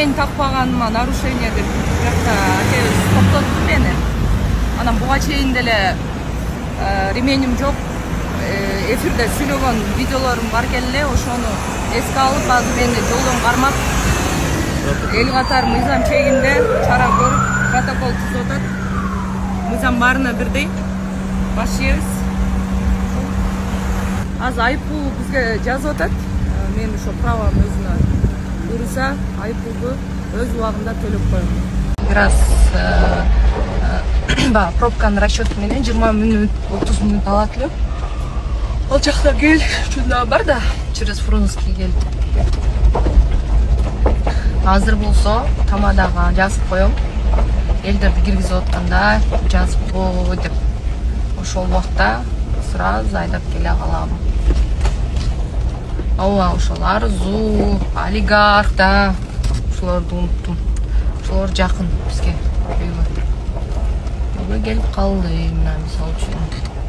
ремень такпаганыма нарушение деп бияқта акебиз токтотту мени. Анан буга чейин деле ременим жок. Эфирде сүйлөгөн видеолорум бар келе, ошону эске алып, азыр мени жолдон кармап, эл катар мыйзам чегинде чара көрүп, протокол түзүп атат. Мыйзам баарына бирдей. Башыбыз. Азыр айыппул бизге жазып атат. Мен ошо правам өзүнө буйруса, айыппулду өз убагында төлөп коем. Раз пробканын расчеты менен 20 минут, 30 минут алат эле. Ол жакта кел, чүлдө бар да, через Фрунзенский кел. Азыр болсо тамадага жазып коем. Элдерди киргизип атканда жазып кой деп. Ошол убакта сразу айдап келе калам. Ооба, ошол Арзу, Олигарх да, ошолорду унуттум. Ошолор жакын бизге. Үйгө келип калды, мына мисалы үчүн.